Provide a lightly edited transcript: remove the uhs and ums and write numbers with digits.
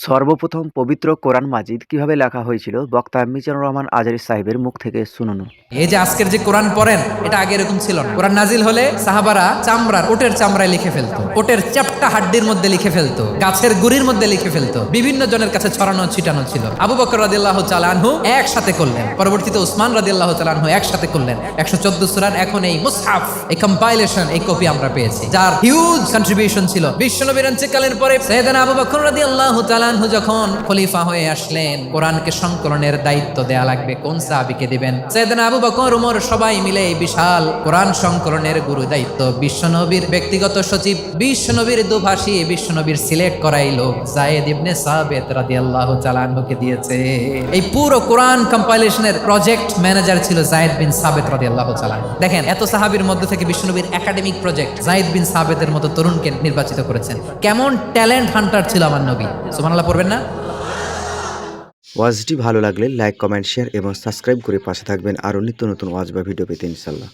সর্বপ্রথম পবিত্র কোরআন মাজিদ কিভাবে লেখা হয়েছিল বক্তা মিজানুর রহমান আজহারী সাহেবের মুখ থেকে শুনুন। এই যে আজকের যে কোরআন পড়েন এটা আগে এরকম ছিল না। কোরআন নাজিল হলে সাহাবারা চামড়ার ওটের চামড়ায় লিখে ফেলতো, ওটের চ্যাপ্টা হাড্ডির মধ্যে লিখে ফেলতো, গাছের গুড়ির মধ্যে লিখে ফেলতো, বিভিন্ন জনের কাছে ছড়ানো ছিটানো ছিল। আবু বকর রাদিয়াল্লাহু তাআলা আনহু একসাথে করলেন, পরবর্তীতে উসমান রাদিয়াল্লাহু তাআলা আনহু একসাথে করলেন 114 সূরার। এখন এই মুসহাফ, এই কম্পাইলেশন, এই কপি আমরা পেয়েছি, যার হিউজ কন্ট্রিবিউশন ছিল। বিশ্বনবীর ইন্তেকালের পরে সাইয়েদনা আবু বকর রাদিয়াল্লাহু তাআলা আনহু যখন খলিফা হয়ে আসলেন, কোরআনকে সংকলনের দায়িত্ব দেয়া লাগবে, কোন সাহাবীকে দিবেন? সাইয়েদনা আবু বকর, ওমর সবাই মিলে এই বিশাল কোরআন সংকলনের গুরু দায়িত্ব বিশ্বনবীর ব্যক্তিগত সচিব, বিশ্বনবীর দুভাষী, বিশ্বনবীর সিলেক্ট করাই লোক যায়েদ ইবনে সাবিত রাদিয়াল্লাহু তাআলা আনহুকে দিয়েছে। এই পুরো কোরআন কম্পাইলেশনের প্রজেক্ট ম্যানেজার ছিল যায়েদ বিন সাবিত রাদিয়াল্লাহু তাআলা। দেখেন, এত সাহাবীর মধ্যে থেকে বিশ্বনবীর একাডেমিক প্রজেক্ট যায়েদ বিন সাবিতের মতো তরুণকে নির্বাচিত করেছেন। কেমন ট্যালেন্ট হান্টার ছিল আমার নবী! সুবহানাল্লাহ পড়বেন না? ওয়াজটি ভালো লাগলে লাইক, কমেন্ট, শেয়ার এবং সাবস্ক্রাইব করে পাশে থাকবেন আরও নিত্য নতুন ওয়াজ বা ভিডিও পেতে ইনশাল্লাহ।